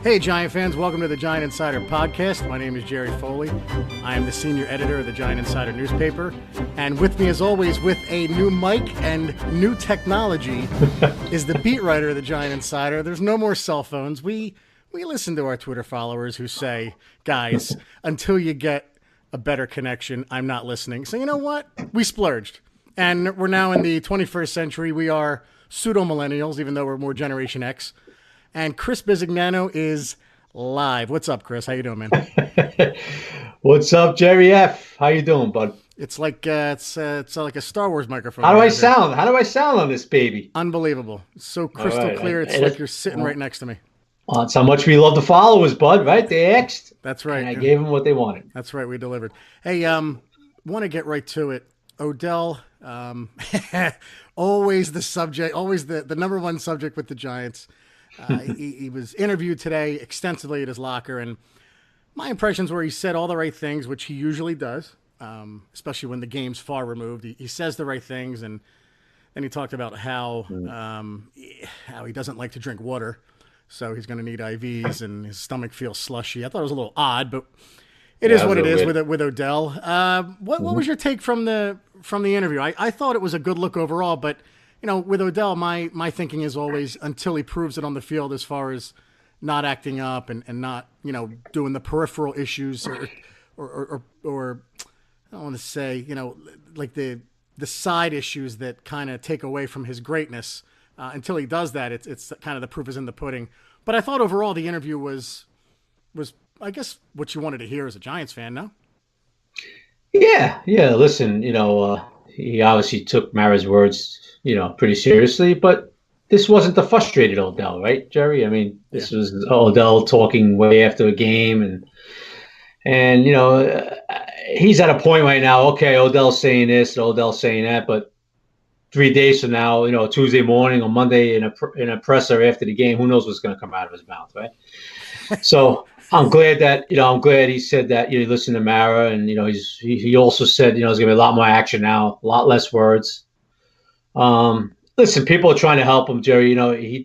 Hey, Giant fans, welcome to the Giant Insider Podcast. My name is Jerry Foley. I am the senior editor of the Giant Insider newspaper. And with me, as always, with a new mic and new technology, is the beat writer of the Giant Insider. There's no more cell phones. We listen to our Twitter followers who say, guys, until you get a better connection, I'm not listening. So you know what? We splurged. And we're now in the 21st century. We are pseudo-millennials, even though we're more Generation X. And Chris Bisignano is live. What's up, Chris? How you doing, man? What's up, Jerry F? How you doing, bud? It's like it's like a Star Wars microphone. How do I sound? How do I sound on this baby? Unbelievable. It's so crystal clear. It's like you're sitting right next to me. That's how much we love the followers, bud, right? They asked. That's right. And I gave them what they wanted. That's right. We delivered. Hey, want to get right to it. Odell, always the subject, always the number one subject with the Giants. He was interviewed today extensively at his locker, and my impressions were he said all the right things, which he usually does, especially when the game's far removed. He says the right things, and then he talked about how he doesn't like to drink water, so he's going to need IVs, and his stomach feels slushy. I thought it was a little odd, but it is what it is with Odell. What was your take from the interview? I thought it was a good look overall, but you know, with Odell, my thinking is always until he proves it on the field as far as not acting up and not, you know, doing the peripheral issues or I don't want to say, you know, like the side issues that kind of take away from his greatness. Until he does that, it's kind of the proof is in the pudding. But I thought overall the interview was I guess what you wanted to hear as a Giants fan, no? Yeah. Listen, you know, he obviously took Mara's words, you know, pretty seriously, but this wasn't the frustrated Odell, right, Jerry? I mean, this was Odell talking way after a game, and you know, he's at a point right now. Okay, Odell's saying this, Odell's saying that, but 3 days from now, you know, Tuesday morning or Monday in a presser after the game, who knows what's going to come out of his mouth, right? So I'm glad he said that. You know, he listened to Mara, and you know, he also said, you know, there's going to be a lot more action now, a lot less words. Listen, people are trying to help him, Jerry. You know, he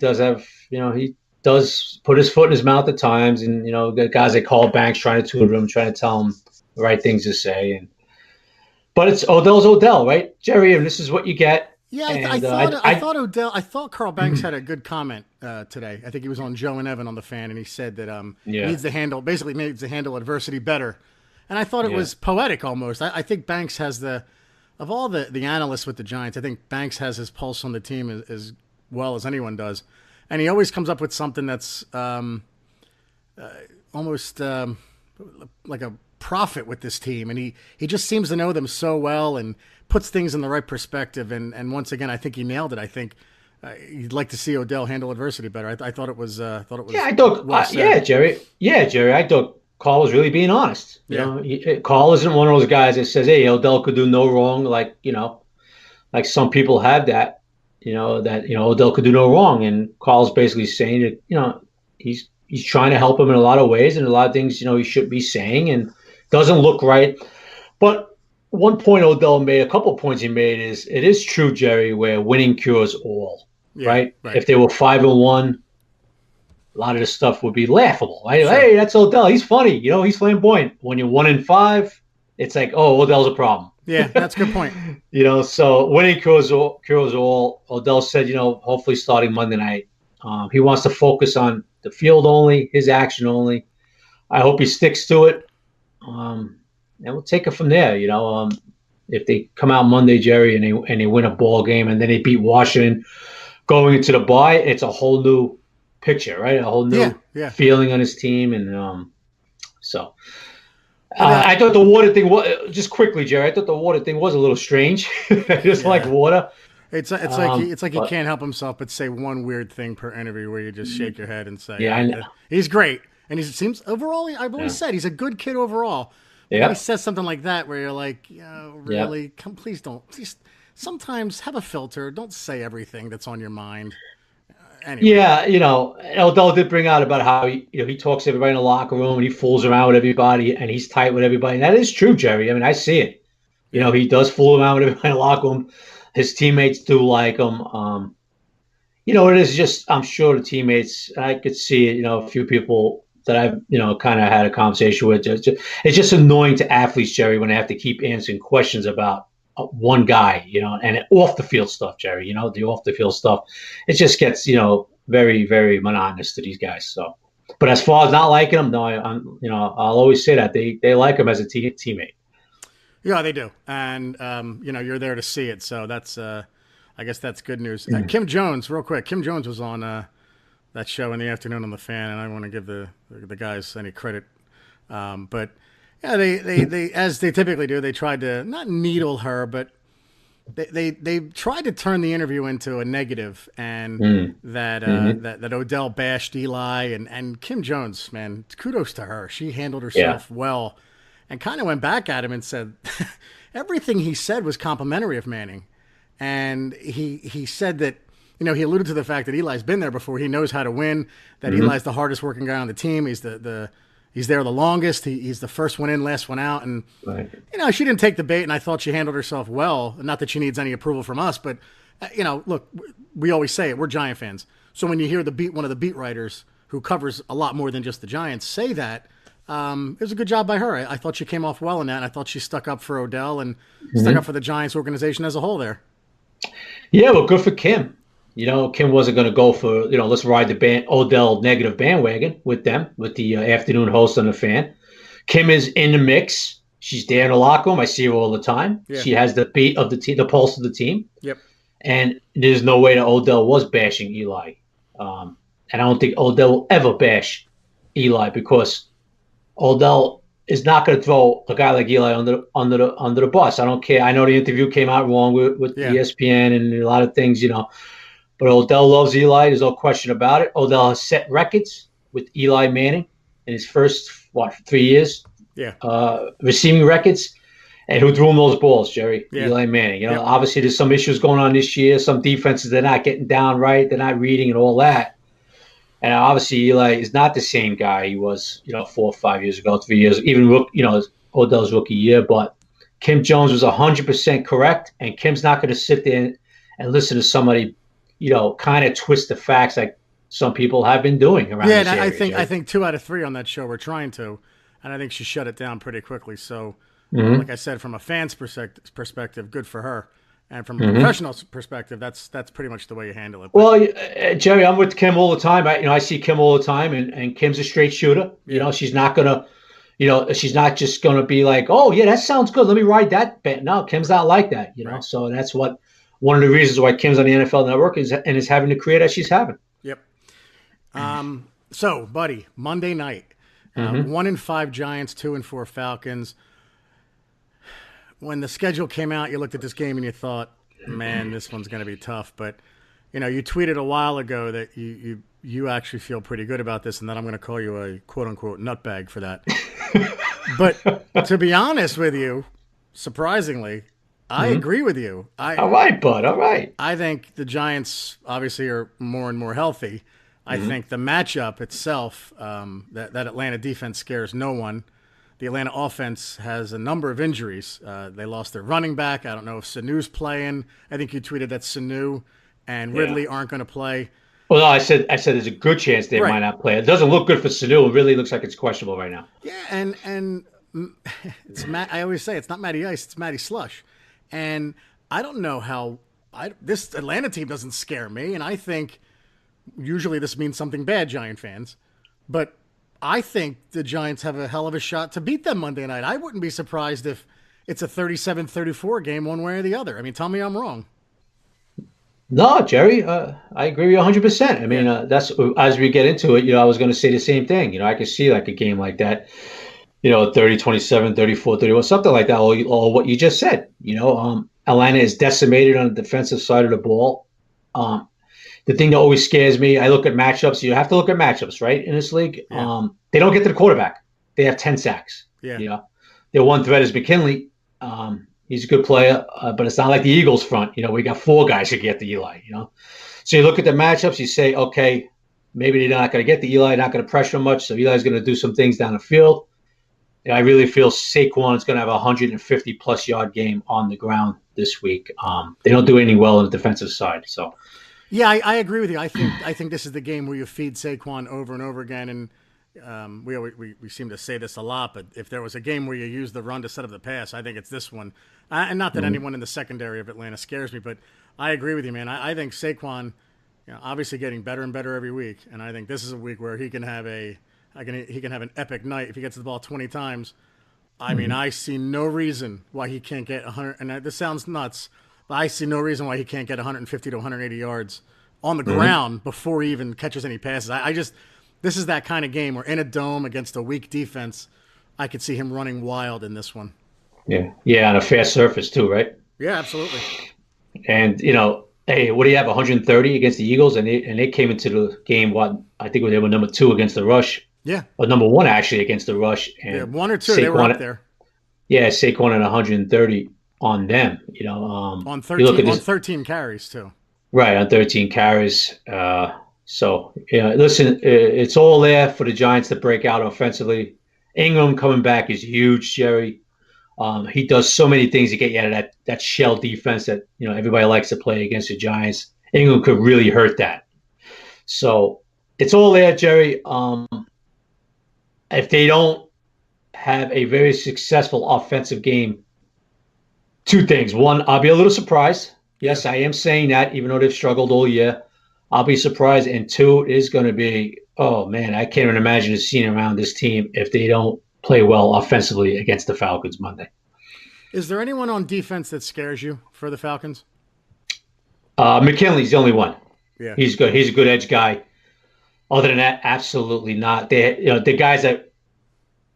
does put his foot in his mouth at times, and you know, the guys they call Banks trying to tutor him, trying to tell him the right things to say. But it's Odell's Odell, right, Jerry? And this is what you get. Yeah, I thought Carl Banks had a good comment today. I think he was on Joe and Evan on the Fan, and he said that he needs to handle adversity better. And I thought it was poetic almost. I think Banks has of all the analysts with the Giants, I think Banks has his pulse on the team as well as anyone does. And he always comes up with something that's almost like a prophet with this team. And he just seems to know them so well and puts things in the right perspective. And once again, I think he nailed it. I think you'd like to see Odell handle adversity better. I thought it was. Jerry. Jerry. I thought Carl was really being honest. You know, Carl isn't one of those guys that says, "Hey, Odell could do no wrong." Like, you know, like some people have that. You know, Odell could do no wrong, and Carl's basically saying that, you know, he's trying to help him in a lot of ways, and a lot of things, you know, he should be saying, and doesn't look right. But one point Odell made, a couple of points he made is it is true, Jerry, where winning cures all. Right? If they were 5-1, a lot of this stuff would be laughable. Right? Sure. Hey, that's Odell. He's funny. You know, he's flamboyant. When you're 1-5, it's like, oh, Odell's a problem. Yeah, that's a good point. You know, so winning cures all. Odell said, you know, hopefully starting Monday night, he wants to focus on the field only, his action only. I hope he sticks to it. And we'll take it from there. You know, if they come out Monday, Jerry, and they win a ball game, and then they beat Washington going into the bye, it's a whole new picture, right? A whole new feeling on his team, and I thought the water thing was, just quickly, Jerry. I thought the water thing was a little strange. Just like water. It's like he can't help himself but say one weird thing per interview where you just shake your head and say, "Yeah, I know." He's great, and he seems overall. I've always said he's a good kid overall. Yeah. He says something like that where you're like, really, please don't. Please, sometimes have a filter. Don't say everything that's on your mind. Anyway. Yeah, you know, Odell did bring out about how he talks to everybody in the locker room and he fools around with everybody and he's tight with everybody. And that is true, Jerry. I mean, I see it. You know, he does fool around with everybody in the locker room. His teammates do like him. It is just, I'm sure the teammates, I could see it, a few people that I've, kind of had a conversation with. It's just annoying to athletes, Jerry, when they have to keep answering questions about one guy, and off the field stuff, Jerry, the off the field stuff. It just gets, very, very monotonous to these guys. So, but as far as not liking them, no, I'll always say that they like him as a teammate. Yeah, they do, and you're there to see it. So that's, I guess that's good news. Kim Jones, real quick. Kim Jones was on that show in the afternoon on the Fan, and I don't want to give the guys any credit, but yeah, they as they typically do, they tried to not needle her, but they tried to turn the interview into a negative, and that Odell bashed Eli, and Kim Jones, man, kudos to her. She handled herself well, and kind of went back at him and said everything he said was complimentary of Manning, and he said that. He alluded to the fact that Eli's been there before. He knows how to win. That Eli's the hardest working guy on the team. He's he's there the longest. He's the first one in, last one out. And right. She didn't take the bait, and I thought she handled herself well. Not that she needs any approval from us, but look, we always say it. We're Giant fans, so when you hear one of the beat writers who covers a lot more than just the Giants say that, it was a good job by her. I thought she came off well in that. And I thought she stuck up for Odell and stuck up for the Giants organization as a whole there. Yeah, well, good for Kim. Kim wasn't going to go for, let's ride the Odell negative bandwagon with them, with the afternoon host on the Fan. Kim is in the mix. She's there in the locker room. I see her all the time. Yeah. She has the beat of the team, the pulse of the team. Yep. And there's no way that Odell was bashing Eli. And I don't think Odell will ever bash Eli because Odell is not going to throw a guy like Eli under the bus. I don't care. I know the interview came out wrong with ESPN and a lot of things, But Odell loves Eli. There's no question about it. Odell has set records with Eli Manning in his first, 3 years? Yeah. Receiving records. And who threw him those balls, Jerry? Yeah. Eli Manning. Obviously there's some issues going on this year. Some defenses, they're not getting down right. They're not reading and all that. And obviously Eli is not the same guy he was, 4 or 5 years ago, 3 years, even, Odell's rookie year. But Kim Jones was 100% correct. And Kim's not going to sit there and listen to somebody kind of twist the facts like some people have been doing around this area. I think 2 out of 3 on that show were trying to, and I think she shut it down pretty quickly. So, like I said, from a fan's perspective, good for her, and from a professional perspective, that's pretty much the way you handle it. But, well, Jerry, I'm with Kim all the time. I see Kim all the time, and Kim's a straight shooter. She's not gonna, she's not just gonna be like, oh yeah, that sounds good. Let me ride that bet. No, Kim's not like that. Right. So that's what. One of the reasons why Kim's on the NFL Network is having the career that she's having. Yep. So, buddy, Monday night, 1-5 Giants, 2-4 Falcons. When the schedule came out, you looked at this game and you thought, man, this one's going to be tough. But, you tweeted a while ago that you actually feel pretty good about this and that I'm going to call you a quote-unquote nutbag for that. But to be honest with you, surprisingly, I agree with you. All right, bud. All right. I think the Giants obviously are more and more healthy. I think the matchup itself, that Atlanta defense scares no one. The Atlanta offense has a number of injuries. They lost their running back. I don't know if Sanu's playing. I think you tweeted that Sanu and Ridley aren't going to play. Well, no, I said there's a good chance they might not play. It doesn't look good for Sanu. It really looks like it's questionable right now. Yeah, and it's I always say it's not Matty Ice, it's Matty Slush. And I don't know how this Atlanta team doesn't scare me. And I think usually this means something bad, Giant fans. But I think the Giants have a hell of a shot to beat them Monday night. I wouldn't be surprised if it's a 37-34 game one way or the other. I mean, tell me I'm wrong. No, Jerry, I agree with you 100%. I mean, that's as we get into it, I was going to say the same thing. I could see like a game like that. 30-27, 34-31, something like that, or what you just said. Atlanta is decimated on the defensive side of the ball. The thing that always scares me, I look at matchups. You have to look at matchups, right, in this league. Yeah. They don't get to the quarterback. They have 10 sacks. Yeah. Their one threat is McKinley. He's a good player, but it's not like the Eagles front. We got 4 guys who get the Eli, So you look at the matchups, you say, okay, maybe they're not going to get the Eli, not going to pressure him much, so Eli's going to do some things down the field. I really feel Saquon is going to have a 150-plus yard game on the ground this week. They don't do anything well on the defensive side. So, Yeah, I agree with you. I think this is the game where you feed Saquon over and over again, and we seem to say this a lot. But if there was a game where you use the run to set up the pass, I think it's this one. And not that anyone in the secondary of Atlanta scares me, but I agree with you, man. I think Saquon, obviously getting better and better every week, and I think this is a week where he can have an epic night if he gets the ball 20 times. I mean, I see no reason why he can't get 100. And this sounds nuts, but I see no reason why he can't get 150 to 180 yards on the ground before he even catches any passes. This is that kind of game where in a dome against a weak defense, I could see him running wild in this one. Yeah, on a fast surface too, right? Yeah, absolutely. And hey, what do you have? 130 against the Eagles, and they came into the game. What I think they were number 2 against the rush. Yeah, or number 1 actually against the rush. And yeah, 1 or 2 they were up there. Yeah, Saquon at 130 on them. On 13 carries too. Right, on 13 carries. So listen, it's all there for the Giants to break out offensively. Ingram coming back is huge, Jerry. He does so many things to get you out of that shell defense that everybody likes to play against the Giants. Ingram could really hurt that. So it's all there, Jerry. If they don't have a very successful offensive game, 2 things. 1, I'll be a little surprised. Yes, I am saying that, even though they've struggled all year. I'll be surprised. And 2, it is going to be, oh, man, I can't even imagine a scene around this team if they don't play well offensively against the Falcons Monday. Is there anyone on defense that scares you for the Falcons? McKinley's the only one. Yeah, he's good. He's a good edge guy. Other than that, absolutely not. The guys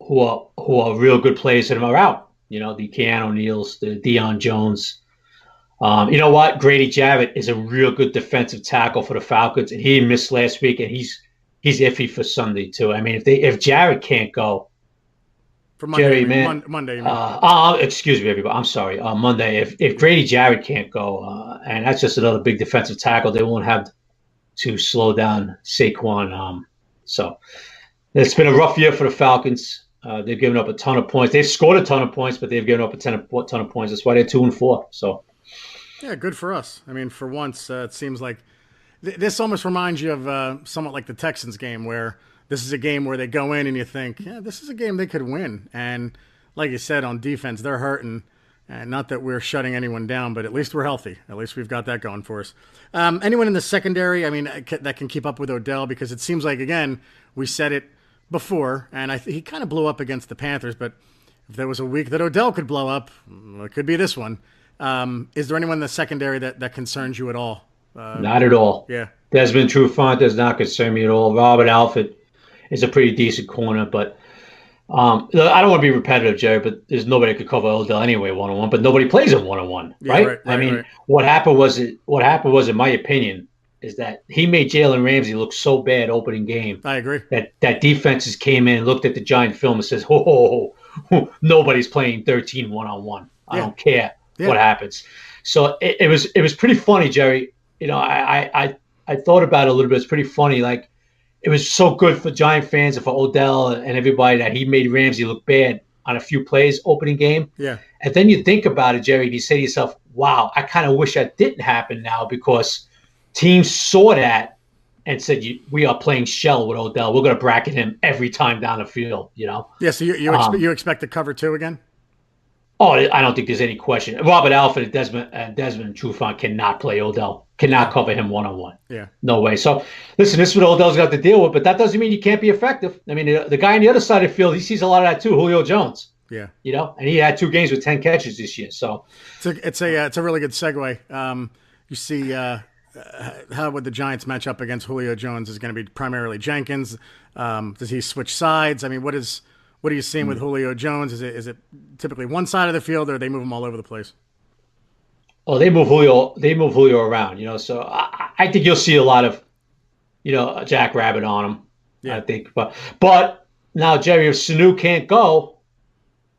who are real good players that are out. The Keanu Neals, the Deion Jones. You know what? Grady Jarrett is a real good defensive tackle for the Falcons, and he missed last week, and he's iffy for Sunday too. I mean, if Jarrett can't go, for Monday, Jerry, man, Monday. Excuse me, everybody. I'm sorry. Monday, if Grady Jarrett can't go, and that's just another big defensive tackle, they won't have to slow down Saquon. So it's been a rough year for the Falcons. They've given up a ton of points. They've scored a ton of points, but they've given up a ton of points. That's why they're 2-4. So, yeah, good for us. I mean, for once, it seems like this almost reminds you of somewhat like the Texans game, where this is a game where they go in and you think, yeah, this is a game they could win. And like you said, on defense, they're hurting. And not that we're shutting anyone down, but at least we're healthy. At least we've got that going for us. Anyone in the secondary, I mean, that can keep up with Odell, because it seems like, again, we said it before, and he kind of blew up against the Panthers, but if there was a week that Odell could blow up, it could be this one. Is there anyone in the secondary that concerns you at all? Not at all. Yeah. Desmond Trufant does not concern me at all. Robert Alford is a pretty decent corner, but I don't want to be repetitive, Jerry, but there's nobody that could cover Odell anyway one-on-one, but nobody plays him one-on-one, right? I mean, what happened was, in my opinion, is that he made Jalen Ramsey look so bad opening game. I agree. That defenses came in, looked at the Giant film and says, nobody's playing 13 one-on-one. I don't care what happens. So it was pretty funny, Jerry. I thought about it a little bit. It's pretty funny. Like, it was so good for Giant fans and for Odell and everybody that he made Ramsey look bad on a few plays opening game. Yeah. And then you think about it, Jerry, and you say to yourself, wow, I kind of wish that didn't happen now, because teams saw that and said, we are playing shell with Odell. We're going to bracket him every time down the field, Yeah, so you expect to cover 2 again? Oh, I don't think there's any question. Robert Alford and Desmond Trufant cannot play Odell. Cannot cover him one-on-one. Yeah. No way. So, listen, this is what Odell's got to deal with, but that doesn't mean you can't be effective. I mean, the guy on the other side of the field, he sees a lot of that too, Julio Jones. Yeah. And he had 2 games with 10 catches this year. So it's a really good segue. You see how would the Giants match up against Julio Jones? Is going to be primarily Jenkins. Does he switch sides? I mean, what are you seeing with Julio Jones? Is it typically one side of the field, or they move him all over the place? Oh, they move Julio around, so I think you'll see a lot of, Jack Rabbit on him. Yeah. I think. But now, Jerry, if Sanu can't go,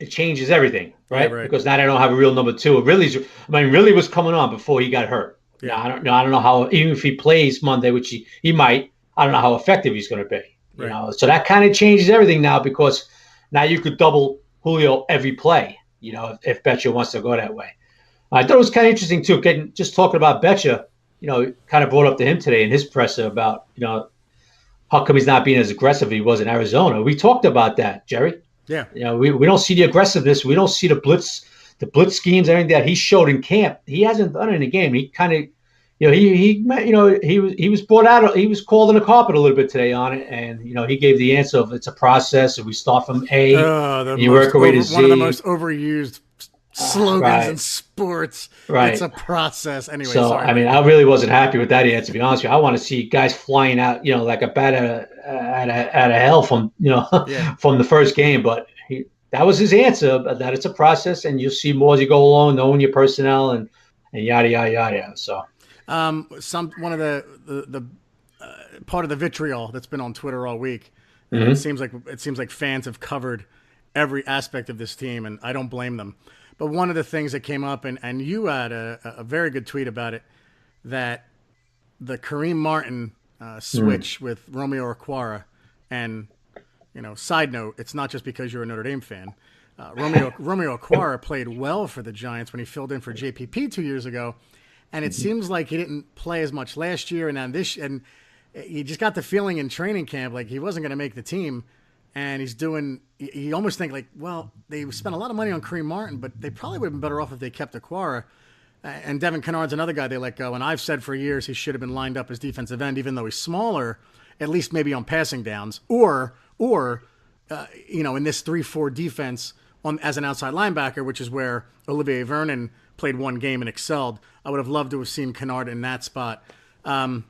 it changes everything, right? Yeah, right. Because now they don't have a real number 2. Ridley was coming on before he got hurt. Yeah. I don't know how, even if he plays Monday, which he might, I don't know how effective he's going to be. Right. So that kind of changes everything now, because now you could double Julio every play, if Betcha wants to go that way. I thought it was kind of interesting, too, just talking about Betcha. kind of brought up to him today in his presser about, how come he's not being as aggressive as he was in Arizona. We talked about that, Jerry. Yeah. We don't see the aggressiveness. We don't see the blitz schemes, everything that he showed in camp. He hasn't done it in the game. He kind of, he was brought out. He was called in the carpet a little bit today on it, and he gave the answer of it's a process, and we start from A, and you work our way to Z. One of the most overused slogans right. in sports. Right. It's a process. Anyway, so sorry. I mean, I really wasn't happy with that answer. To be honest with you, I want to see guys flying out, like a bat out of hell from from the first game. But that was his answer, that it's a process, and you'll see more as you go along, knowing your personnel and yada yada yada. So, one of the part of the vitriol that's been on Twitter all week. Mm-hmm. It seems like fans have covered every aspect of this team, and I don't blame them. But one of the things that came up, and you had a very good tweet about it, that the Kareem Martin switch with Romeo Okwara, and side note, it's not just because you're a Notre Dame fan. Romeo Okwara played well for the Giants when he filled in for JPP 2 years ago, and it seems like he didn't play as much last year, and you just got the feeling in training camp like he wasn't going to make the team. And you almost think like, well, they spent a lot of money on Kareem Martin, but they probably would have been better off if they kept Okwara. And Devin Kennard's another guy they let go. And I've said for years he should have been lined up as defensive end, even though he's smaller, at least maybe on passing downs. Or in this 3-4 defense as an outside linebacker, which is where Olivier Vernon played one game and excelled. I would have loved to have seen Kennard in that spot. And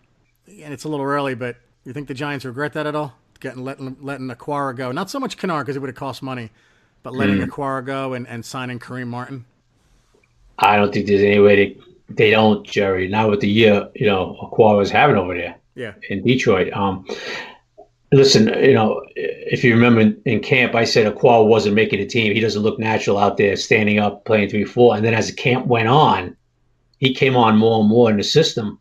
it's a little early, but you think the Giants regret that at all? Letting Okwara go. Not so much Kennard because it would have cost money, but letting Okwara go and signing Kareem Martin. I don't think there's any way they don't, Jerry. Not with the year Okwara was having over there. Yeah. In Detroit. Listen, if you remember in camp, I said Okwara wasn't making the team. He doesn't look natural out there standing up playing 3-4. And then as the camp went on, he came on more and more in the system.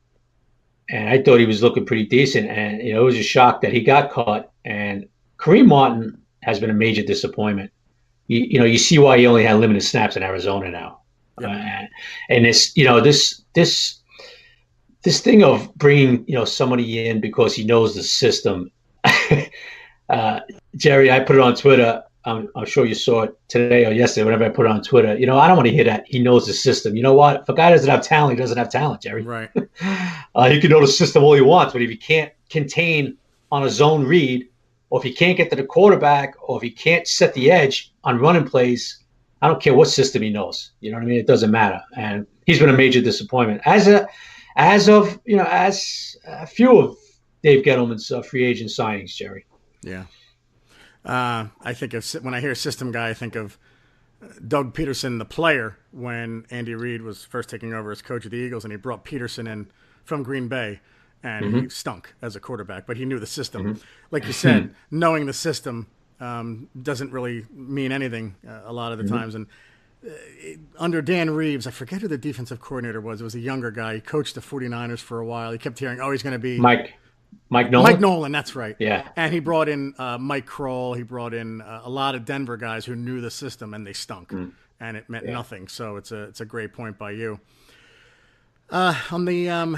And I thought he was looking pretty decent. And, it was a shock that he got caught. And Kareem Martin has been a major disappointment. You see why he only had limited snaps in Arizona now. Yeah. And this thing of bringing, somebody in because he knows the system. Jerry, I put it on Twitter. I'm sure you saw it today or yesterday, whenever I put it on Twitter. I don't want to hear that. He knows the system. You know what? If a guy doesn't have talent, he doesn't have talent, Jerry. Right. He can know the system all he wants, but if he can't contain on a zone read, or if he can't get to the quarterback, or if he can't set the edge on running plays, I don't care what system he knows. You know what I mean? It doesn't matter. And he's been a major disappointment. As a few of Dave Gettleman's free agent signings, Jerry. Yeah. I think when I hear system guy, I think of Doug Peterson, the player, when Andy Reid was first taking over as coach of the Eagles, and he brought Peterson in from Green Bay, and he stunk as a quarterback, but he knew the system. Like you said, knowing the system doesn't really mean anything a lot of the times. And under Dan Reeves, I forget who the defensive coordinator was. It was a younger guy. He coached the 49ers for a while. He kept hearing, he's going to be Mike Nolan? Mike Nolan, that's right. Yeah. And he brought in Mike Kroll. He brought in a lot of Denver guys who knew the system, and they stunk. And it meant nothing. So it's a great point by you. On the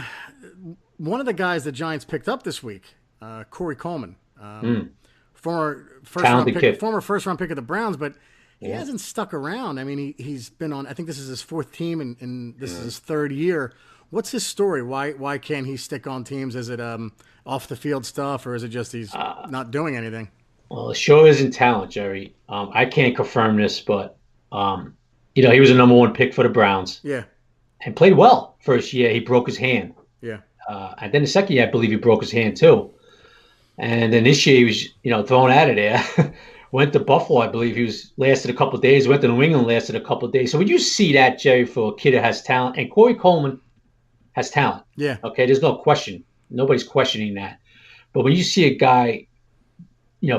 one of the guys the Giants picked up this week, Corey Coleman, former first round pick of the Browns, but he hasn't stuck around. I mean, he's been on. I think this is his fourth team, and this is his third year. What's his story? Why can't he stick on teams? Is it off the field stuff, or is it just he's not doing anything? Well, it sure isn't talent, Jerry. I can't confirm this, but he was a number one pick for the Browns. Yeah, and played well. First year, he broke his hand. Yeah, and then the second year, I believe he broke his hand too. And then this year, he was thrown out of there. Went to Buffalo, I believe. He lasted a couple of days. Went to New England, lasted a couple of days. So when you see that, Jerry, for a kid that has talent, and Corey Coleman has talent. Yeah. Okay, there's no question. Nobody's questioning that. But when you see a guy,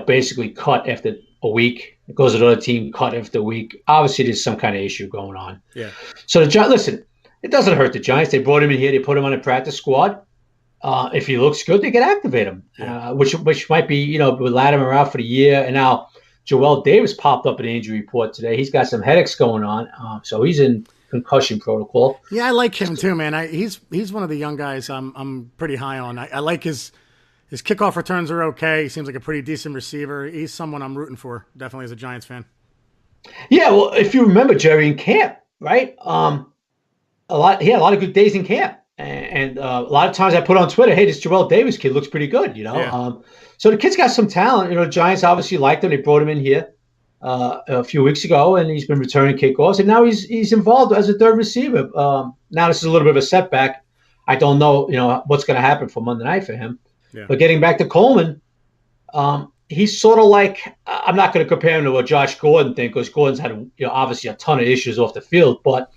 basically cut after a week, goes to another team, cut after a week, obviously there's some kind of issue going on. Yeah. So listen, it doesn't hurt the Giants. They brought him in here. They put him on the practice squad. If he looks good, they can activate him, which might be, with Latimer out for the year. And now Joel Davis popped up in the injury report today. He's got some headaches going on. So he's in concussion protocol. Yeah, I like him too, man. He's one of the young guys I'm pretty high on. I like his kickoff returns are okay. He seems like a pretty decent receiver. He's someone I'm rooting for, definitely as a Giants fan. Yeah, well, if you remember Jerry in camp, right? He had a lot of good days in camp, and a lot of times I put on Twitter, "Hey, this Jarrell Davis kid looks pretty good," you know. Yeah. So the kid's got some talent. You know, Giants obviously liked him. They brought him in here a few weeks ago, and he's been returning kickoffs, and now he's involved as a third receiver. Now this is a little bit of a setback. I don't know, what's going to happen for Monday night for him. Yeah. But getting back to Coleman, he's sort of like, I'm not going to compare him to a Josh Gordon thing because Gordon's had obviously a ton of issues off the field. But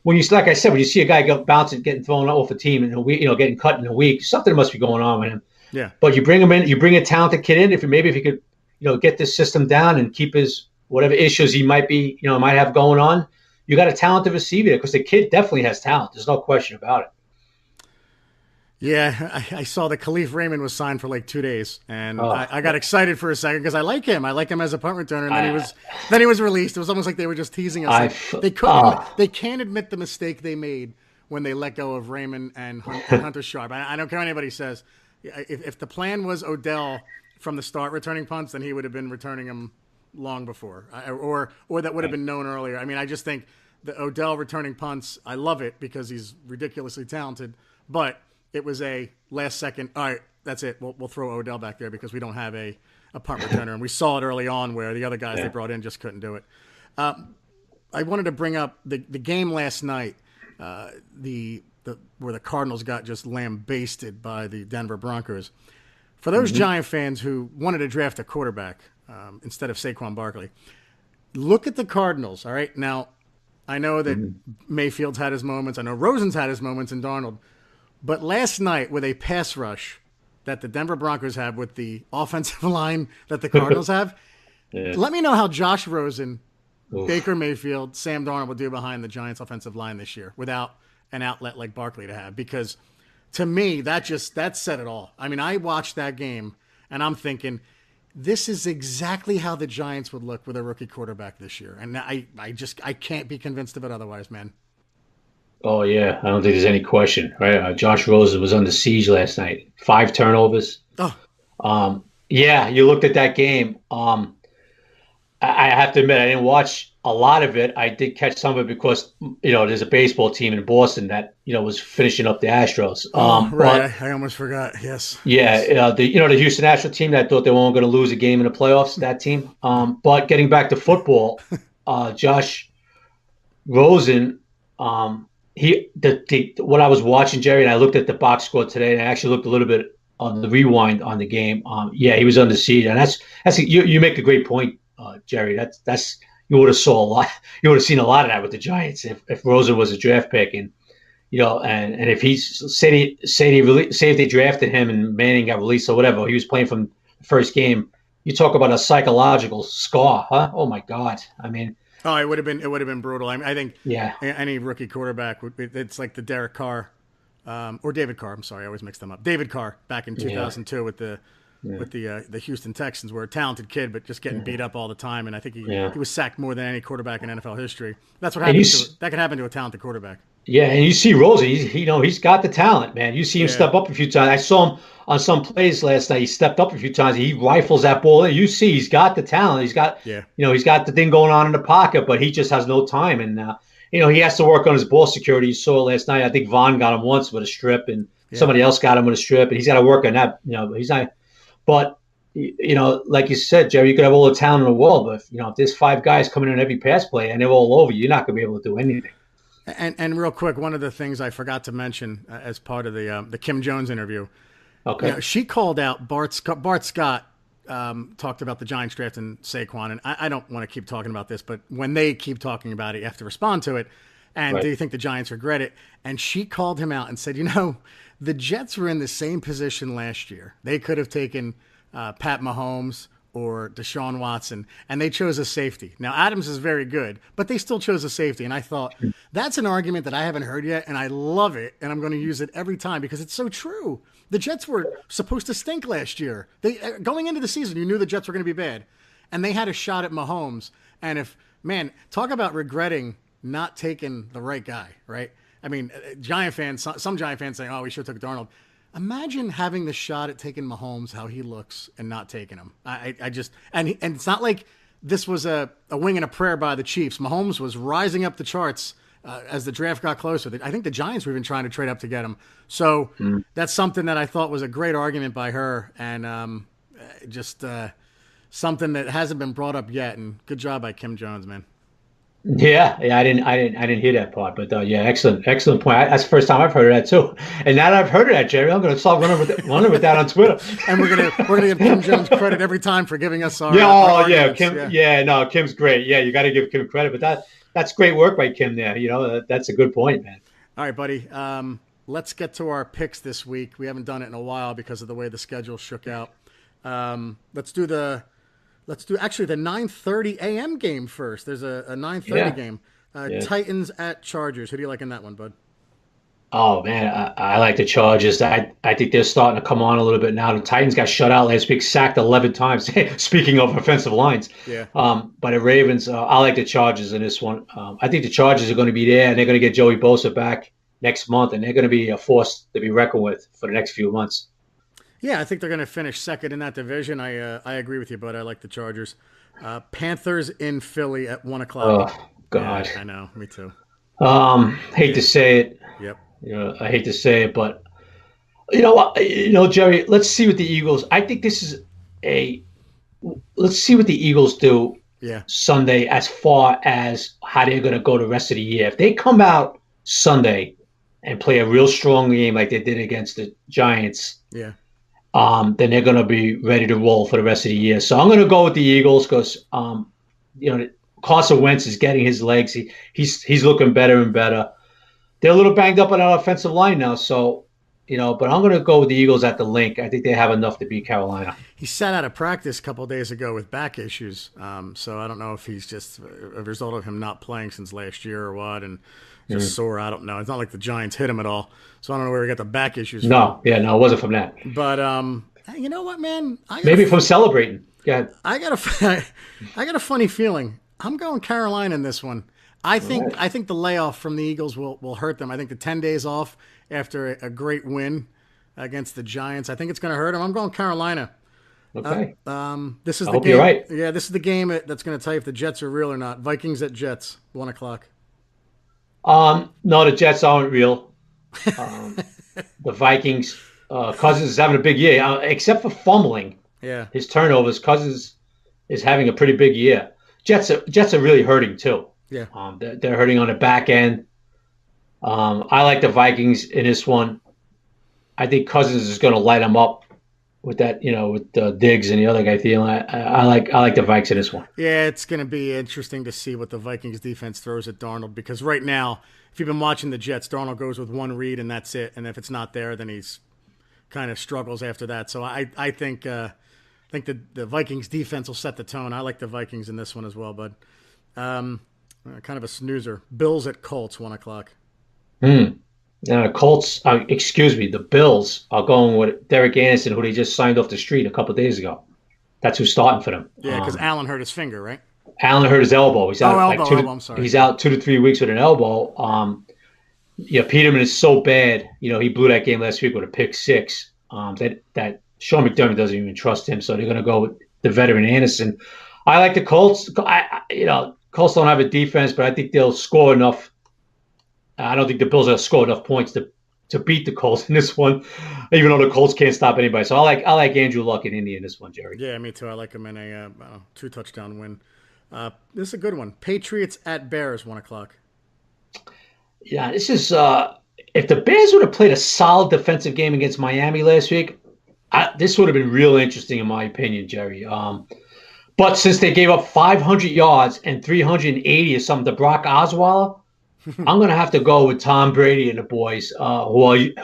when like I said, when you see a guy bouncing, getting thrown off a team in a week, getting cut in a week, something must be going on with him. Yeah. But you bring him in, you bring a talented kid in. If he could, get this system down and keep his whatever issues he might have going on, you got a talented receiver because the kid definitely has talent. There's no question about it. Yeah, I saw that Khalif Raymond was signed for like 2 days, and I got excited for a second because I like him. I like him as a punt returner, and then he was released. It was almost like they were just teasing us. They can't admit the mistake they made when they let go of Raymond and Hunter Sharp. I don't care what anybody says. If the plan was Odell from the start returning punts, then he would have been returning them long before, or that would have been known earlier. I mean, I just think the Odell returning punts, I love it because he's ridiculously talented, but it was a last second, all right, that's it. We'll throw Odell back there because we don't have a punt returner. And we saw it early on where the other guys they brought in just couldn't do it. I wanted to bring up the game last night, where the Cardinals got just lambasted by the Denver Broncos. For those Giant fans who wanted to draft a quarterback instead of Saquon Barkley, look at the Cardinals, all right? Now, I know that Mayfield's had his moments. I know Rosen's had his moments and Darnold. But last night, with a pass rush that the Denver Broncos have with the offensive line that the Cardinals have, let me know how Josh Rosen, Baker Mayfield, Sam Darnold will do behind the Giants' offensive line this year without an outlet like Barkley to have. Because to me, that said it all. I mean, I watched that game, and I'm thinking, this is exactly how the Giants would look with a rookie quarterback this year. And I can't be convinced of it otherwise, man. Oh, yeah. I don't think there's any question, right? Josh Rosen was under siege last night. 5 turnovers. Oh. Yeah, you looked at that game. I have to admit, I didn't watch a lot of it. I did catch some of it because, there's a baseball team in Boston that, was finishing up the Astros. Right. I almost forgot. Yes. Yeah. The Houston Astros team that thought they weren't going to lose a game in the playoffs, that team. But getting back to football, Josh Rosen, what I was watching, Jerry, and I looked at the box score today, and I actually looked a little bit on the rewind on the game. He was under siege, and that's you make a great point, Jerry. That's you would have saw a lot. You would have seen a lot of that with the Giants if Rosen was a draft pick, and and if say they drafted him and Manning got released or whatever, he was playing from the first game. You talk about a psychological scar, huh? Oh my God! I mean. Oh, it would have been brutal. I mean, I think any rookie quarterback it's like the Derek Carr, or David Carr. I'm sorry, I always mix them up. David Carr back in 2002 with the Houston Texans, were a talented kid, but just getting beat up all the time. And I think he was sacked more than any quarterback in NFL history. That's what happens. That could happen to a talented quarterback. Yeah, and you see Rosen, he's got the talent, man. You see him step up a few times. I saw him on some plays last night. He stepped up a few times. He rifles that ball in. You see he's got the talent. He's got he's got the thing going on in the pocket, but he just has no time. And he has to work on his ball security. You saw last night. I think Vaughn got him once with a strip, and somebody else got him with a strip, and he's got to work on that. He's not. But like you said, Jerry, you could have all the talent in the world, but if there's 5 guys coming in every pass play and they're all over you, you're not going to be able to do anything. And real quick, one of the things I forgot to mention as part of the Kim Jones interview, she called out Bart Scott. Talked about the Giants drafting Saquon, and I don't want to keep talking about this, but when they keep talking about it, you have to respond to it. And do you think the Giants regret it? And she called him out and said, the Jets were in the same position last year. They could have taken Pat Mahomes or Deshaun Watson, and they chose a safety. Now, Adams is very good, but they still chose a safety. And I thought, that's an argument that I haven't heard yet, and I love it, and I'm going to use it every time because it's so true. The Jets were supposed to stink last year. Going into the season, you knew the Jets were going to be bad, and they had a shot at Mahomes. And talk about regretting not taking the right guy, right? I mean, Giant fans, some Giant fans saying, "Oh, we should have took Darnold." Imagine having the shot at taking Mahomes, how he looks, and not taking him. I just and it's not like this was a wing and a prayer by the Chiefs. Mahomes was rising up the charts as the draft got closer. I think the Giants were even trying to trade up to get him. So that's something that I thought was a great argument by her, and just something that hasn't been brought up yet. And good job by Kim Jones, man. Yeah, yeah, I didn't hear that part, but yeah, excellent point. That's the first time I've heard of that too. And now that I've heard of that, Jerry, I'm going to start running with that on Twitter. And we're gonna give Kim Jones credit every time for giving us our Yeah, our yeah, arguments. Kim. Yeah, no, Kim's great. Yeah, you got to give Kim credit, but that's great work by Kim there. That's a good point, man. All right, buddy. Let's get to our picks this week. We haven't done it in a while because of the way the schedule shook out. Let's do actually the 9:30 a.m. game first. There's a 9:30 game. Yeah. Titans at Chargers. Who do you like in that one, bud? Oh man, I like the Chargers. I think they're starting to come on a little bit now. The Titans got shut out last week, sacked 11 times. Speaking of offensive lines, Yeah. By the Ravens, I like the Chargers in this one. I think the Chargers are going to be there, and they're going to get Joey Bosa back next month, and they're going to be a force to be reckoned with for the next few months. Yeah, I think they're going to finish second in that division. I agree with you, but I like the Chargers. Panthers in Philly at 1:00. Oh God, Yeah, I know. Me too. Hate to say it. Yep. I hate to say it, but you know what? Jerry, let's see what the Eagles. I think this is let's see what the Eagles do Yeah. Sunday as far as how they're going to go the rest of the year. If they come out Sunday and play a real strong game like they did against the Giants, Yeah. then they're going to be ready to roll for the rest of the year. So I'm going to go with the Eagles because, Carson Wentz is getting his legs. He's looking better and better. They're a little banged up on our offensive line now, so but I'm going to go with the Eagles at the link. I think they have enough to beat Carolina. He sat out of practice a couple of days ago with back issues. So I don't know if he's just a result of him not playing since last year or what, and just sore. I don't know. It's not like the Giants hit him at all, so I don't know where he got the back issues from. No, it wasn't from that. But you know what, man? Maybe from celebrating. Yeah. I got a funny feeling. I'm going Carolina in this one. I think the layoff from the Eagles will hurt them. I think the 10 days off after a great win against the Giants, I think it's going to hurt them. I'm going Carolina. Okay. This is I the hope game. you're right. Yeah, this is the game that's going to tell you if the Jets are real or not. Vikings at Jets, 1:00. No, the Jets aren't real. The Vikings, Cousins is having a big year, except for fumbling. Yeah. His turnovers. Cousins is having a pretty big year. Jets are really hurting too. Yeah. They're hurting on the back end. I like the Vikings in this one. I think Cousins is going to light them up with that, with Diggs and the other guy Thielen. I like the Vikes in this one. Yeah, it's going to be interesting to see what the Vikings defense throws at Darnold because right now, if you've been watching the Jets, Darnold goes with one read and that's it. And if it's not there, then he's kind of struggles after that. So I think the Vikings defense will set the tone. I like the Vikings in this one as well, bud. Kind of a snoozer. Bills at Colts, 1:00. Colts, the Bills are going with Derek Anderson, who they just signed off the street a couple of days ago. That's who's starting for them. Yeah, because Allen hurt his finger, right? Allen hurt his elbow. He's out elbow. I'm sorry. He's out 2 to 3 weeks with an elbow. Peterman is so bad. He blew that game last week with a pick six. That Sean McDermott doesn't even trust him, so they're going to go with the veteran Anderson. I like the Colts. Colts don't have a defense, but I think they'll score enough. I don't think the Bills will score enough points to beat the Colts in this one, even though the Colts can't stop anybody. So I like Andrew Luck in Indy in this one, Jerry. Yeah, me too. I like him in a 2-touchdown win. This is a good one. Patriots at Bears, 1:00. Yeah, this is if the Bears would have played a solid defensive game against Miami last week, this would have been real interesting in my opinion, Jerry. But since they gave up 500 yards and 380 or something to Brock Osweiler, I'm going to have to go with Tom Brady and the boys,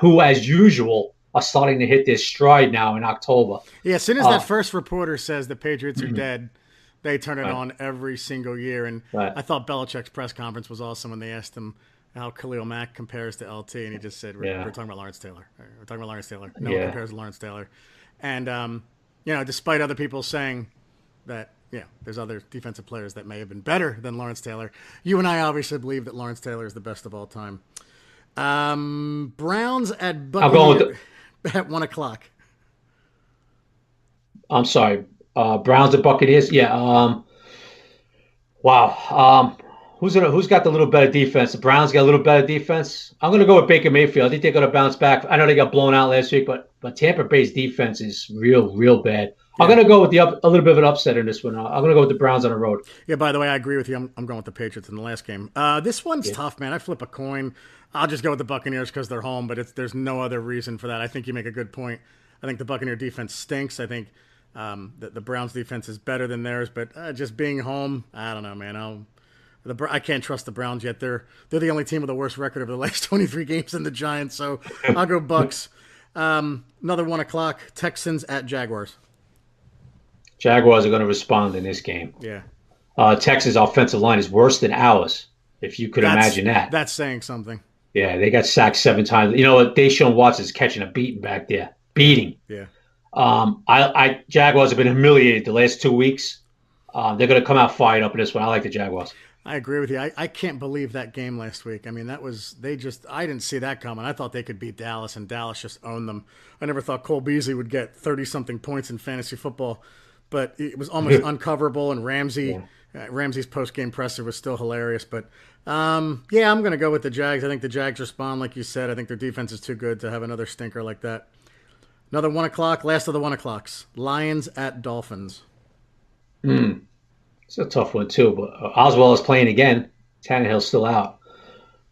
who as usual, are starting to hit their stride now in October. Yeah, as soon as that first reporter says the Patriots are dead, they turn it on every single year. And I thought Belichick's press conference was awesome when they asked him how Khalil Mack compares to LT, and he just said, we're talking about Lawrence Taylor. We're talking about Lawrence Taylor. No one compares to Lawrence Taylor. And, despite other people saying that Yeah, there's other defensive players that may have been better than Lawrence Taylor. You and I obviously believe that Lawrence Taylor is the best of all time. Browns at I'm going Buccaneers with at 1 o'clock. I'm sorry, Browns and Buccaneers. Yeah. Yeah. Wow. Who's got the little better defense? The Browns got a little better defense. I'm gonna go with Baker Mayfield. I think they're gonna bounce back. I know they got blown out last week, but Tampa Bay's defense is real bad. I'm Yeah. gonna go with a little bit of an upset in this one. I'm gonna go with the Browns on the road. Yeah, by the way, I agree with you. I'm going with the Patriots in the last game. This one's Yeah. tough, man. I flip a coin. I'll just go with the Buccaneers because they're home, but there's no other reason for that. I think you make a good point. I think the Buccaneer defense stinks. I think the Browns defense is better than theirs, but just being home, I don't know, man. I can't trust the Browns yet. They're the only team with the worst record over the last 23 games than the Giants, so I'll go Bucks. Another 1 o'clock, Texans at Jaguars. Jaguars are gonna respond in this game. Yeah, Texas' offensive line is worse than ours, if you could imagine that. that's saying something. Yeah, they got sacked 7 times. You know what? Deshaun Watson's catching a beating back there. Beating. Yeah. I Jaguars have been humiliated the last 2 weeks. They're going to come out fired up in this one. I like the Jaguars. I agree with you. I can't believe that game last week. I mean, I didn't see that coming. I thought they could beat Dallas, and Dallas just owned them. I never thought Cole Beasley would get 30-something points in fantasy football, but it was almost uncoverable, and Ramsey's post-game presser was still hilarious. But, yeah, I'm going to go with the Jags. I think the Jags respond, like you said. I think their defense is too good to have another stinker like that. Another 1 o'clock, last of the 1 o'clocks. Lions at Dolphins. It's a tough one, too. But Oswald is playing again. Tannehill's still out.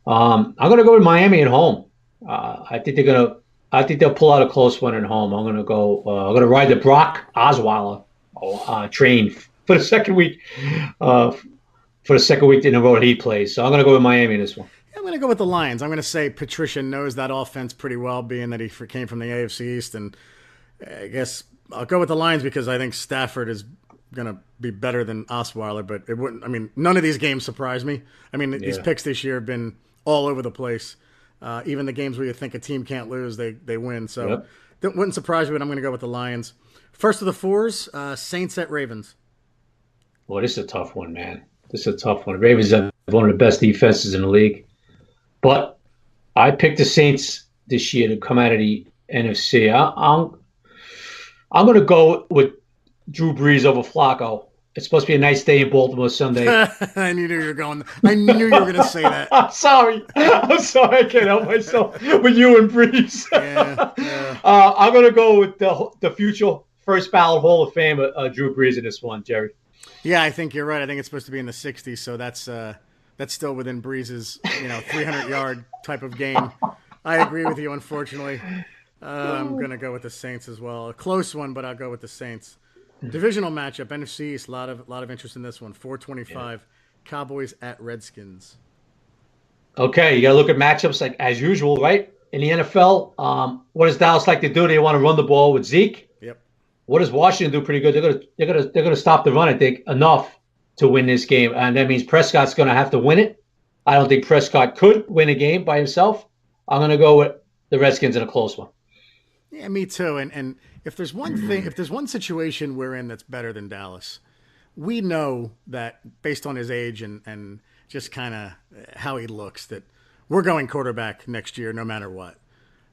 I'm going to go with Miami at home. I think they'll pull out a close one at home. I'm going to ride the Brock Osweiler train for the second week. For the second week in a row he plays. So I'm going to go with Miami in this one. I'm going to go with the Lions. I'm going to say Patricia knows that offense pretty well, being that he came from the AFC East. And I guess I'll go with the Lions because I think Stafford is going to be better than Osweiler. But it wouldn't. I mean, none of these games surprise me. I mean, these picks this year have been all over the place. Even the games where you think a team can't lose, they win. So that wouldn't surprise me, but I'm going to go with the Lions. First of the fours, Saints at Ravens. Boy, this is a tough one, man. This is a tough one. Ravens have one of the best defenses in the league. But I picked the Saints this year to come out of the NFC. I'm going to go with Drew Brees over Flacco. It's supposed to be a nice day in Baltimore Sunday. I knew you were going. I knew you were going to say that. I'm sorry. I can't help myself with you and Brees. Yeah. I'm going to go with the future first ballot Hall of Fame, Drew Brees in this one, Jerry. Yeah, I think you're right. I think it's supposed to be in the 60s, so that's still within Breeze's 300-yard type of game. I agree with you, unfortunately. I'm going to go with the Saints as well. A close one, but I'll go with the Saints. Divisional matchup, NFC East, a lot of interest in this one. 425, Cowboys at Redskins. Okay, you got to look at matchups like as usual, right? In the NFL, what does Dallas like to do? They want to run the ball with Zeke. Yep. What does Washington do pretty good? They're gonna stop the run, I think, enough to win this game, and that means Prescott's going to have to win it. I don't think Prescott could win a game by himself. I'm going to go with the Redskins in a close one. Yeah, me too. And if there's one situation we're in that's better than Dallas, we know that based on his age and just kind of how he looks, that we're going quarterback next year no matter what.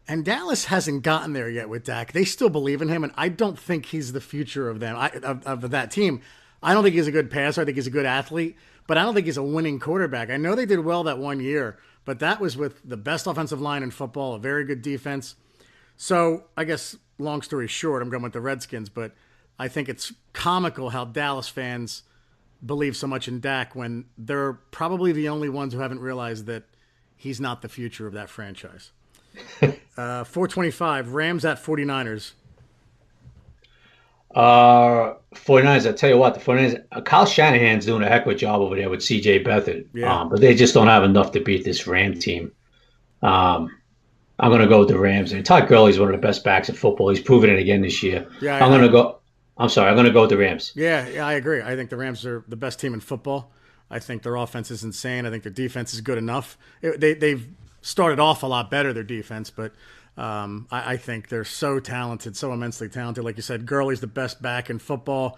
And Dallas hasn't gotten there yet with Dak. They still believe in him, and I don't think he's the future of them, of that team. I don't think he's a good passer. I think he's a good athlete, but I don't think he's a winning quarterback. I know they did well that 1 year, but that was with the best offensive line in football, a very good defense. So I guess, long story short, I'm going with the Redskins, but I think it's comical how Dallas fans believe so much in Dak when they're probably the only ones who haven't realized that he's not the future of that franchise. 425, Rams at 49ers. 49ers, I tell you what, the 49ers, Kyle Shanahan's doing a heck of a job over there with CJ Beathard. Yeah. But they just don't have enough to beat this Ram team. I'm going to go with the Rams. And Todd Gurley's one of the best backs in football. He's proven it again this year. Yeah, I'm going to go with the Rams. Yeah, I agree. I think the Rams are the best team in football. I think their offense is insane. I think their defense is good enough. They've started off a lot better, their defense, but I think they're so talented, so immensely talented. Like you said, Gurley's the best back in football.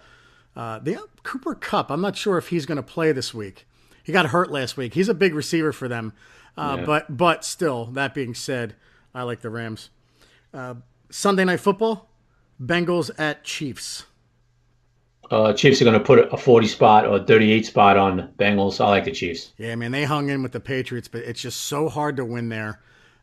The Cooper Kupp, I'm not sure if he's going to play this week. He got hurt last week. He's a big receiver for them. But still, that being said, I like the Rams. Sunday Night Football, Bengals at Chiefs. Chiefs are going to put a 40 spot or 38 spot on Bengals. I like the Chiefs. Yeah, man, they hung in with the Patriots, but it's just so hard to win there.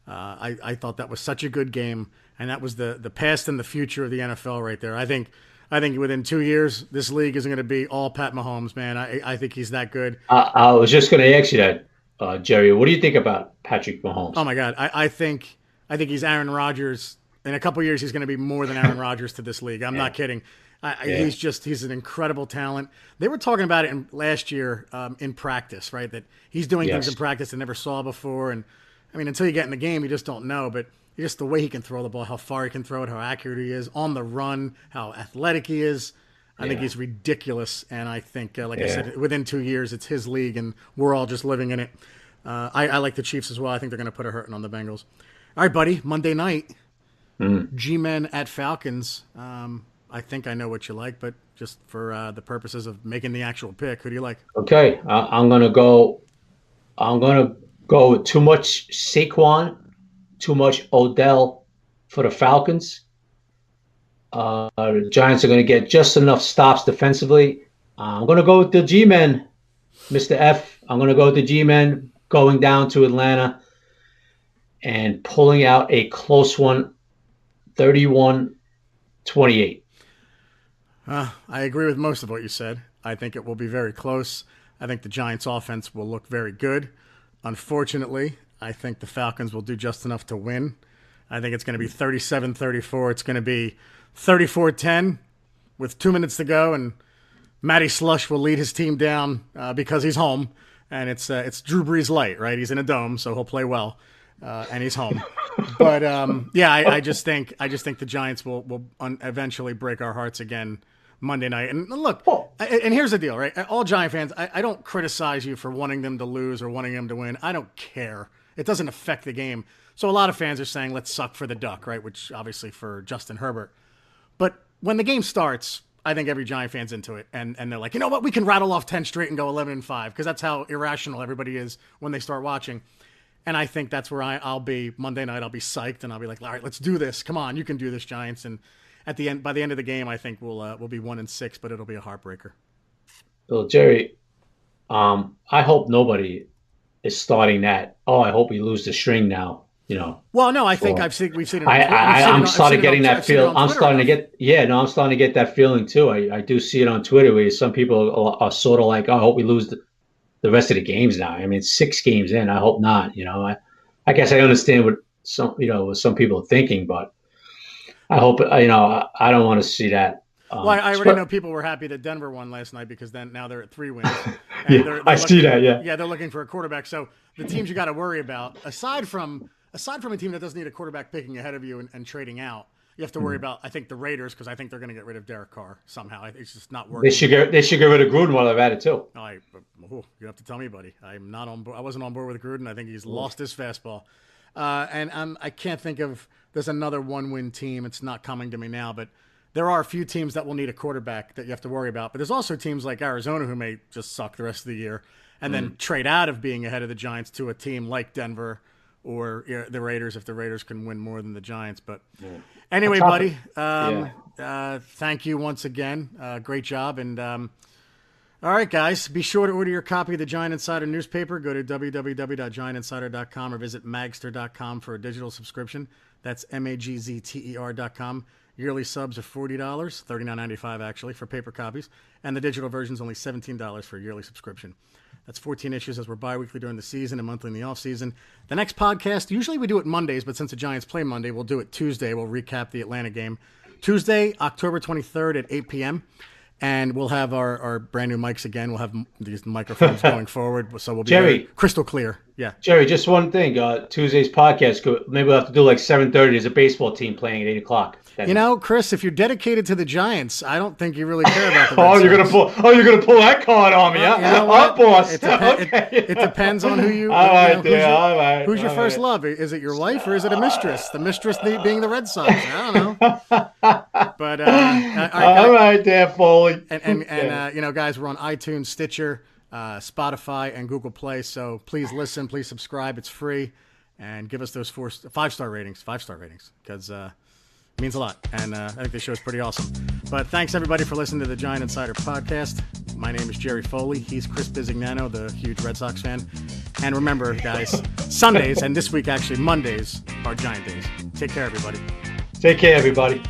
I thought that was such a good game, and that was the past and the future of the NFL right there. I think within 2 years, this league isn't going to be all Pat Mahomes, man. I think he's that good. I was just going to ask you that, Jerry. What do you think about Patrick Mahomes? Oh my God, I think he's Aaron Rodgers. In a couple years, he's going to be more than Aaron Rodgers to this league. I'm not kidding. He's an incredible talent. They were talking about it last year in practice, right? That he's doing things in practice they never saw before. And I mean, until you get in the game, you just don't know. But just the way he can throw the ball, how far he can throw it, how accurate he is on the run, how athletic he is. I think he's ridiculous. And I think, I said, within 2 years, it's his league, and we're all just living in it. I like the Chiefs as well. I think they're going to put a hurting on the Bengals. All right, buddy. Monday night, G-Men at Falcons. I think I know what you like, but just for the purposes of making the actual pick, who do you like? Okay, I'm gonna go with too much Saquon, too much Odell for the Falcons. The Giants are gonna get just enough stops defensively. I'm gonna go with the G-Men, Mr. F. I'm gonna go with the G-Men going down to Atlanta and pulling out a close one, 31-28. I agree with most of what you said. I think it will be very close. I think the Giants' offense will look very good. Unfortunately, I think the Falcons will do just enough to win. I think it's going to be 37-34. It's going to be 34-10 with 2 minutes to go, and Matty Slush will lead his team down because he's home, and it's Drew Brees light, right? He's in a dome, so he'll play well, and he's home. But I just think the Giants will eventually break our hearts again Monday night. And look, and here's the deal, right? All Giant fans, I don't criticize you for wanting them to lose or wanting them to win. I don't care. It doesn't affect the game. So a lot of fans are saying, let's suck for the duck, right? Which obviously for Justin Herbert. But when the game starts, I think every Giant fan's into it. And they're like, you know what? We can rattle off 10 straight and go 11-5 because that's how irrational everybody is when they start watching. And I think that's where I'll be Monday night. I'll be psyched and I'll be like, all right, let's do this. Come on, you can do this, Giants. And by the end of the game, I think we'll be 1-6, but it'll be a heartbreaker. Well, Jerry, I hope nobody is starting that. Oh, I hope we lose the string now. You know. Well, no, I think we've seen it. I'm starting getting that feel. I'm starting to get I'm starting to get that feeling too. I do see it on Twitter where some people are sort of like, oh, I hope we lose the rest of the games now. I mean, 6 games in. I hope not. You know, I guess I understand what some people are thinking, but I hope I don't want to see that. Well, I already know people were happy that Denver won last night because now they're at 3 wins. I see that. Yeah, they're looking for a quarterback. So the teams you got to worry about, aside from a team that doesn't need a quarterback picking ahead of you and trading out, you have to worry about, I think, the Raiders, because I think they're going to get rid of Derek Carr somehow. It's just not working. They should get rid of Gruden while they've at it too. You have to tell me, buddy. I'm not on board. I wasn't on board with Gruden. I think he's lost his fastball. And I can't think of. There's another 1-win team. It's not coming to me now, but there are a few teams that will need a quarterback that you have to worry about. But there's also teams like Arizona who may just suck the rest of the year and then trade out of being ahead of the Giants to a team like Denver or the Raiders if the Raiders can win more than the Giants. But anyway, buddy, thank you once again. Great job. And all right, guys, be sure to order your copy of the Giant Insider newspaper. Go to www.giantinsider.com or visit magster.com for a digital subscription. That's magzter.com. Yearly subs are $40, $39.95 actually for paper copies, and the digital version is only $17 for a yearly subscription. That's 14 issues as we're bi-weekly during the season and monthly in the off-season. The next podcast, usually we do it Mondays, but since the Giants play Monday, we'll do it Tuesday. We'll recap the Atlanta game. Tuesday, October 23rd at 8 p.m., and we'll have our brand new mics again. We'll have these microphones going forward, so we'll be Jerry, crystal clear. Yeah. Jerry, just one thing. Tuesday's podcast. Maybe we'll have to do like 7:30. There's a baseball team playing at 8 o'clock. You know, Chris, if you're dedicated to the Giants, I don't think you really care about the Red Oh, you're Sox. gonna pull. Oh, you're gonna pull that card on me, huh? You know what? Boss. It depends on who you. All right, who's your, all right. Who's your all first right. love? Is it your wife or is it a mistress? The mistress being the Red Sox. I don't know. But All right, there, Foley. And you know, guys, we're on iTunes, Stitcher, Spotify, and Google Play. So please listen, please subscribe. It's free, and give us those 5-star ratings. 5-star ratings, because it means a lot. And I think this show is pretty awesome. But thanks everybody for listening to the Giant Insider Podcast. My name is Jerry Foley. He's Chris Bisignano, the huge Red Sox fan. And remember, guys, Sundays and this week actually Mondays are Giant days. Take care, everybody. Take care, everybody.